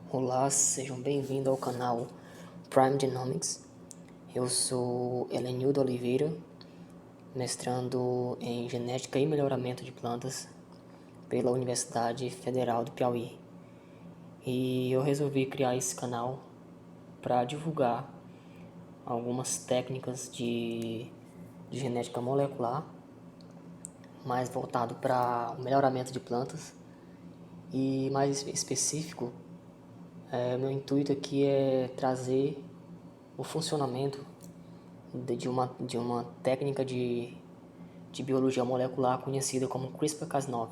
Olá, sejam bem-vindos ao canal Prime Genomics. Eu sou Helenildo Oliveira, mestrando em Genética e Melhoramento de Plantas pela Universidade Federal do Piauí. E eu resolvi criar esse canal para divulgar algumas técnicas de genética molecular, mais voltado para o melhoramento de plantas e mais específico. Meu intuito aqui é trazer o funcionamento de uma técnica de biologia molecular conhecida como CRISPR-Cas9,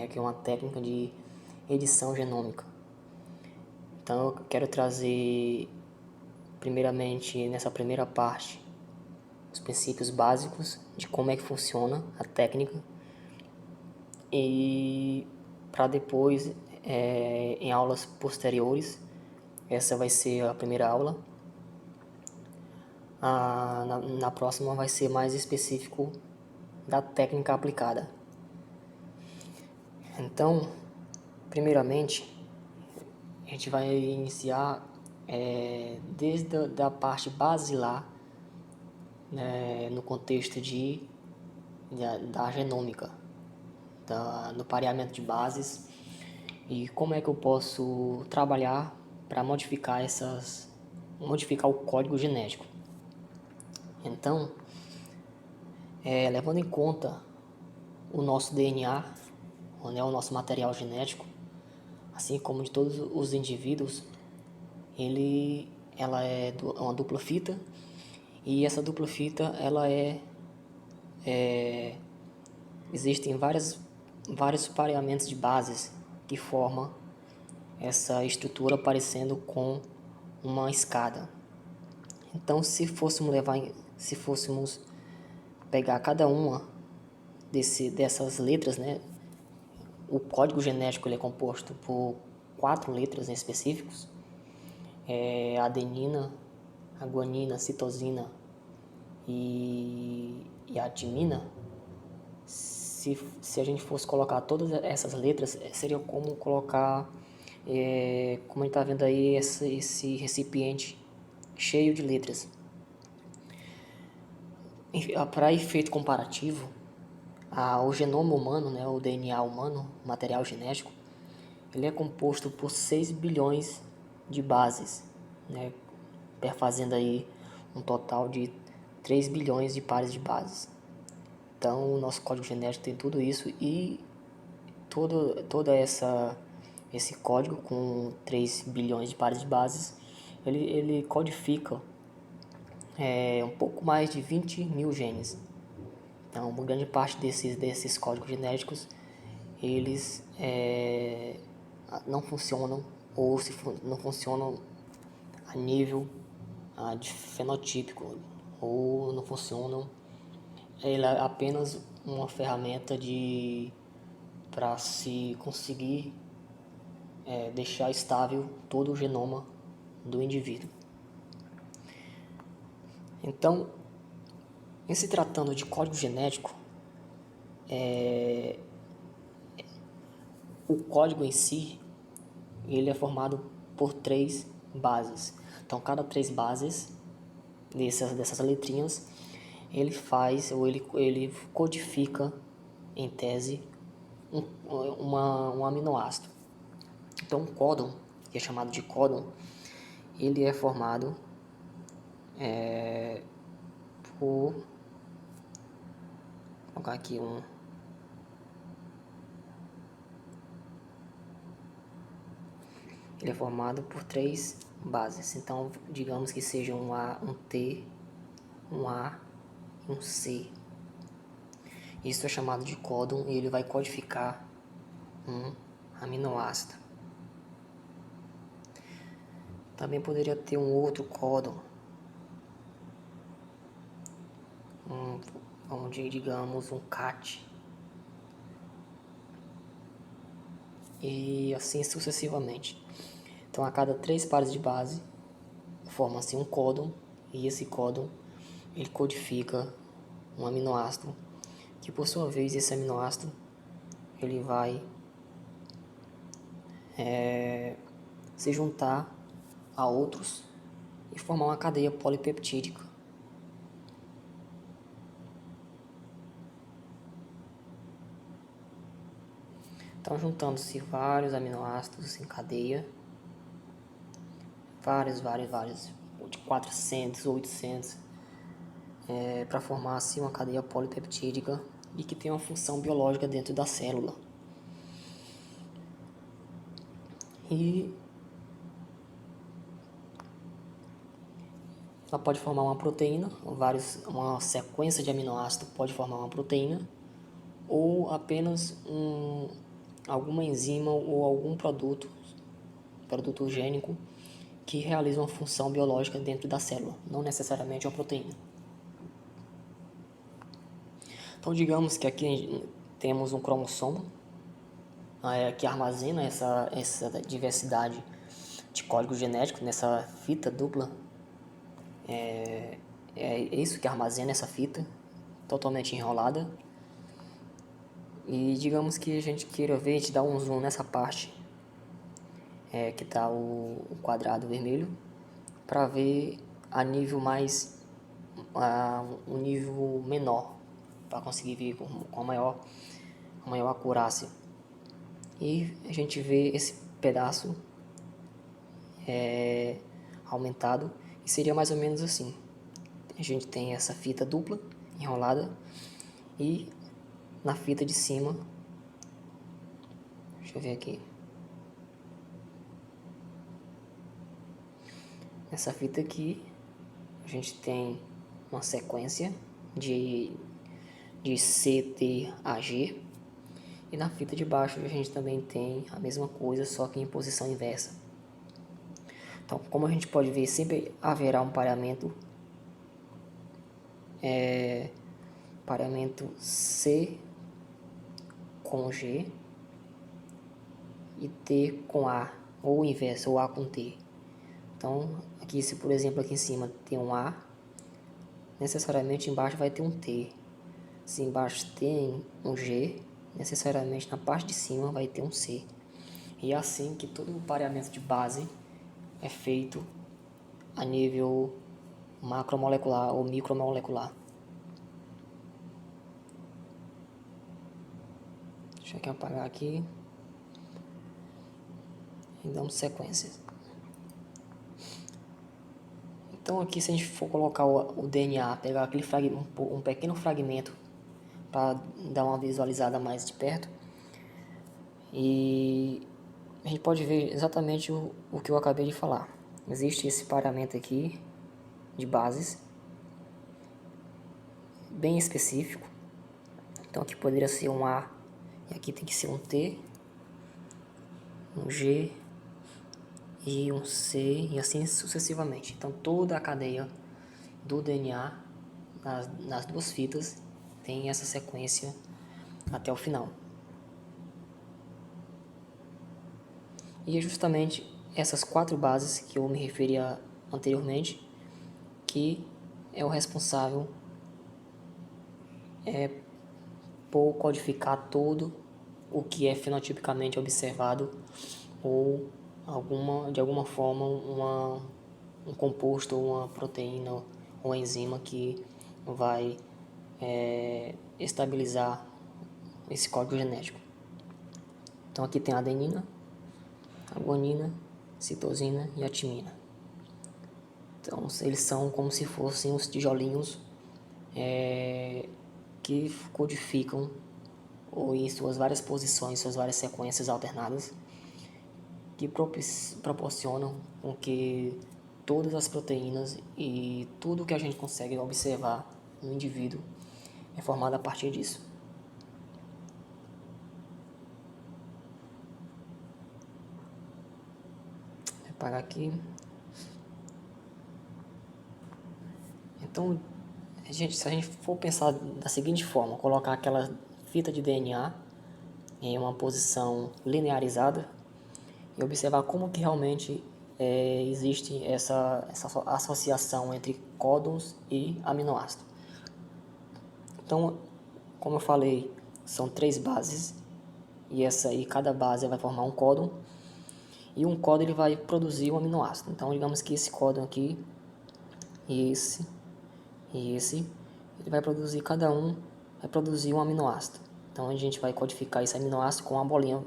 que é uma técnica de edição genômica. Então eu quero trazer, primeiramente, nessa primeira parte, os princípios básicos de como é que funciona a técnica e para depois, em aulas posteriores, essa vai ser a primeira aula. Na próxima vai ser mais específico da técnica aplicada. Então, primeiramente, a gente vai iniciar desde a parte basilar, no contexto da genômica, no pareamento de bases e como é que eu posso trabalhar para modificar o código genético. Então, levando em conta o nosso DNA, o nosso material genético, assim como de todos os indivíduos, ela é uma dupla fita, e essa dupla fita existem vários pareamentos de bases que formam essa estrutura parecendo com uma escada. Então, se fôssemos pegar cada uma dessas letras, o código genético ele é composto por 4 letras específicos: adenina, a guanina, a citosina e a timina. Se a gente fosse colocar todas essas letras, seria como colocar, como a gente está vendo aí, esse recipiente cheio de letras. Para efeito comparativo, o genoma humano, o DNA humano, o material genético, ele é composto por 6 bilhões de bases, perfazendo aí um total de 3 bilhões de pares de bases. Então, o nosso código genético tem tudo isso e toda esse código com 3 bilhões de pares de bases, ele codifica um pouco mais de 20 mil genes. Então, uma grande parte desses códigos genéticos, eles não funcionam, ou se não funcionam a nível de fenotípico, ou não funcionam. Ele é apenas uma ferramenta para se conseguir deixar estável todo o genoma do indivíduo. Então, em se tratando de código genético, o código em si, ele é formado por 3 bases. Então, cada 3 bases dessas letrinhas, ele codifica, em tese, um aminoácido. Então, o códon, que é chamado de códon, ele é formado por... Vou colocar aqui ele é formado por 3 bases. Então, digamos que seja um A, um T, um A e um C. Isso é chamado de códon e ele vai codificar um aminoácido. Também poderia ter um outro códon, onde digamos um CAT, e assim sucessivamente. Então, a cada 3 pares de base forma-se um códon, e esse códon ele codifica um aminoácido, que por sua vez esse aminoácido ele vai se juntar a outros e formar uma cadeia polipeptídica. Então, juntando-se vários aminoácidos em cadeia, vários, de 400, 800, para formar assim uma cadeia polipeptídica e que tem uma função biológica dentro da célula. E ela pode formar uma proteína, uma sequência de aminoácidos pode formar uma proteína, ou apenas alguma enzima ou algum produto gênico que realiza uma função biológica dentro da célula, não necessariamente uma proteína. Então, digamos que aqui temos um cromossomo que armazena essa diversidade de código genético nessa fita dupla. É isso que armazena essa fita, totalmente enrolada. E digamos que a gente queira ver, a gente dá um zoom nessa parte que está o quadrado vermelho, para ver a nível um nível menor, para conseguir ver com a maior acurácia. E a gente vê esse pedaço aumentado, e seria mais ou menos assim. A gente tem essa fita dupla enrolada e na fita de cima, deixa eu ver aqui, nessa fita aqui a gente tem uma sequência de CTAG, e na fita de baixo a gente também tem a mesma coisa, só que em posição inversa. Então, como a gente pode ver, sempre haverá um pareamento C com G e T com A, ou o inverso, ou A com T. Então, aqui, se por exemplo aqui em cima tem um A, necessariamente embaixo vai ter um T. Se embaixo tem um G, necessariamente na parte de cima vai ter um C. E é assim que todo o pareamento de base é feito a nível macromolecular ou micromolecular. Deixa eu apagar aqui e damos sequência. Então aqui, se a gente for colocar o DNA, pegar aquele um pequeno fragmento para dar uma visualizada mais de perto, e a gente pode ver exatamente o que eu acabei de falar. Existe esse pareamento aqui de bases bem específico. Então aqui poderia ser um A e aqui tem que ser um T, um G e um C, e assim sucessivamente. Então toda a cadeia do DNA nas duas fitas tem essa sequência até o final. E é justamente essas 4 bases que eu me referia anteriormente que é o responsável por codificar todo o que é fenotipicamente observado, ou de alguma forma um composto, ou uma proteína ou uma enzima que vai estabilizar esse código genético. Então aqui tem a adenina, a guanina, citosina e a timina. Então eles são como se fossem os tijolinhos que codificam, ou em suas várias posições, suas várias sequências alternadas, que proporcionam com que todas as proteínas e tudo que a gente consegue observar no indivíduo é formado a partir disso. Vou apagar aqui. Então, se a gente for pensar da seguinte forma, colocar aquela fita de DNA em uma posição linearizada e observar como que realmente existe essa associação entre códons e aminoácidos. Então, como eu falei, são 3 bases, e cada base vai formar um códon, e um códon ele vai produzir um aminoácido. Então digamos que esse códon aqui, esse e esse, ele vai produzir, cada um vai produzir um aminoácido. Então a gente vai codificar esse aminoácido com uma bolinha,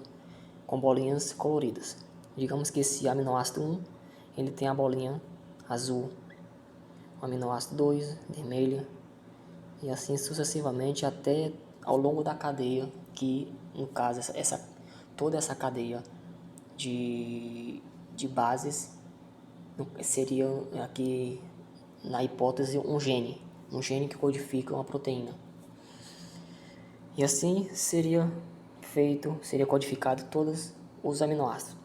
com bolinhas coloridas. Digamos que esse aminoácido 1, ele tem a bolinha azul, o aminoácido 2, vermelha, e assim sucessivamente até ao longo da cadeia, que no caso toda essa cadeia de bases seria aqui na hipótese um gene que codifica uma proteína. E assim seria codificado todos os aminoácidos.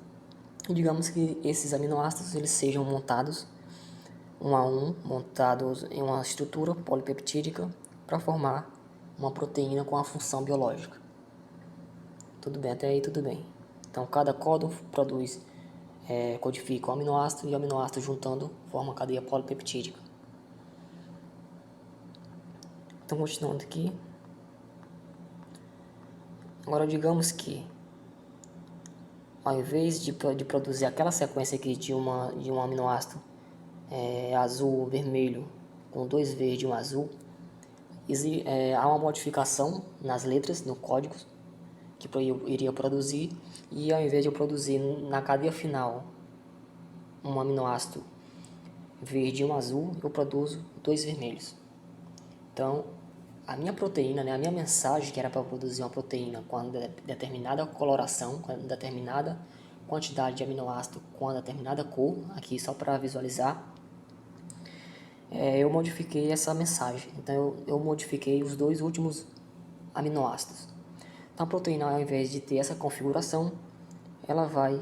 E digamos que esses aminoácidos eles sejam montados um a um, montados em uma estrutura polipeptídica para formar uma proteína com a função biológica. Tudo bem, até aí tudo bem. Então cada códon codifica o aminoácido, e o aminoácido juntando forma uma cadeia polipeptídica. Então continuando aqui. Agora digamos que ao invés de produzir aquela sequência aqui de um aminoácido azul, vermelho, com 2 verdes e um azul, há uma modificação nas letras, no código que eu iria produzir, e ao invés de eu produzir na cadeia final um aminoácido verde e um azul, eu produzo 2 vermelhos. Então a minha proteína, a minha mensagem, que era para produzir uma proteína com determinada coloração, com determinada quantidade de aminoácido, com a determinada cor, aqui só para visualizar, eu modifiquei essa mensagem. Então eu modifiquei os 2 últimos aminoácidos. Então a proteína, ao invés de ter essa configuração, ela vai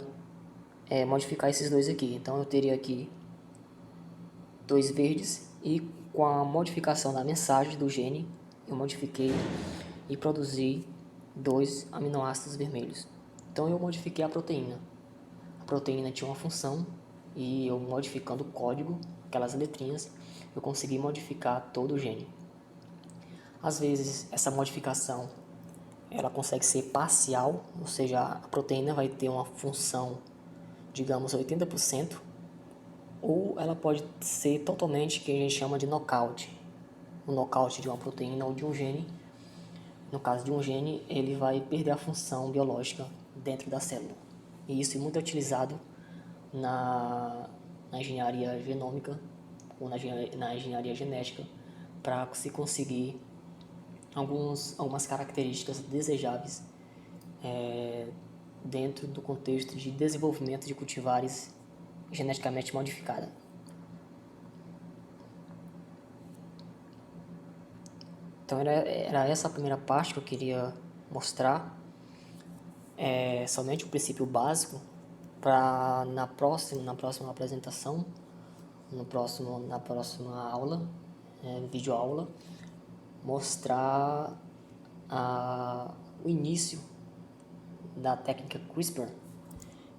modificar esses 2 aqui. Então eu teria aqui 2 verdes, e com a modificação da mensagem do gene, eu modifiquei e produzi 2 aminoácidos vermelhos. Então eu modifiquei a proteína. A proteína tinha uma função, e eu modificando o código, aquelas letrinhas, eu consegui modificar todo o gene. Às vezes essa modificação ela consegue ser parcial, ou seja, a proteína vai ter uma função, digamos, 80%, ou ela pode ser totalmente, que a gente chama de knockout. O knockout de uma proteína ou de um gene. No caso de um gene, ele vai perder a função biológica dentro da célula. E isso é muito utilizado na engenharia genômica ou na engenharia genética, para se conseguir algumas características desejáveis dentro do contexto de desenvolvimento de cultivares geneticamente modificados. Então era essa a primeira parte que eu queria mostrar, somente o princípio básico, para na próxima apresentação, na próxima aula, videoaula, mostrar o início da técnica CRISPR,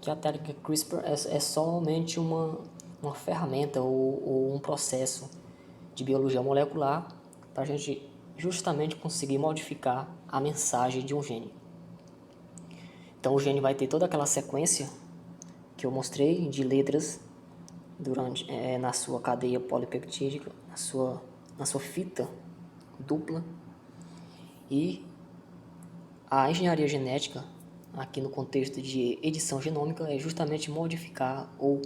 que a técnica CRISPR é somente uma ferramenta ou um processo de biologia molecular para a gente justamente conseguir modificar a mensagem de um gene. Então o gene vai ter toda aquela sequência que eu mostrei de letras na sua cadeia polipeptídica, na sua fita dupla, e a engenharia genética, aqui no contexto de edição genômica, é justamente modificar ou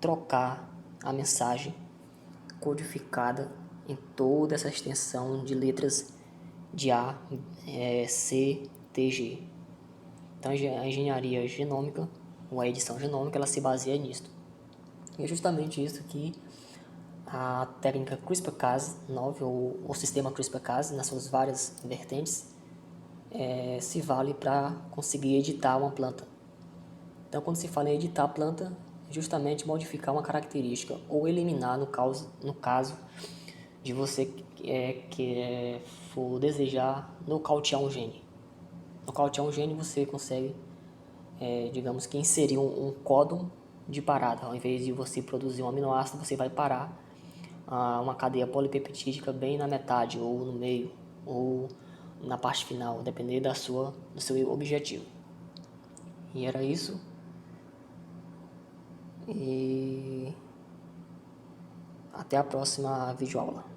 trocar a mensagem codificada em toda essa extensão de letras de A, C, T, G. Então a engenharia genômica, ou a edição genômica, ela se baseia nisso. E é justamente isso que a técnica CRISPR-Cas9, ou o sistema CRISPR-Cas, nas suas várias vertentes, se vale para conseguir editar uma planta. Então, quando se fala em editar a planta, é justamente modificar uma característica ou eliminar, no caso de você for desejar nocautear um gene. Nocautear um gene, você consegue, digamos que inserir um códon de parada. Ao invés de você produzir um aminoácido, você vai parar uma cadeia polipeptídica bem na metade, ou no meio, ou na parte final, depender do seu objetivo. E era isso. e até a próxima videoaula.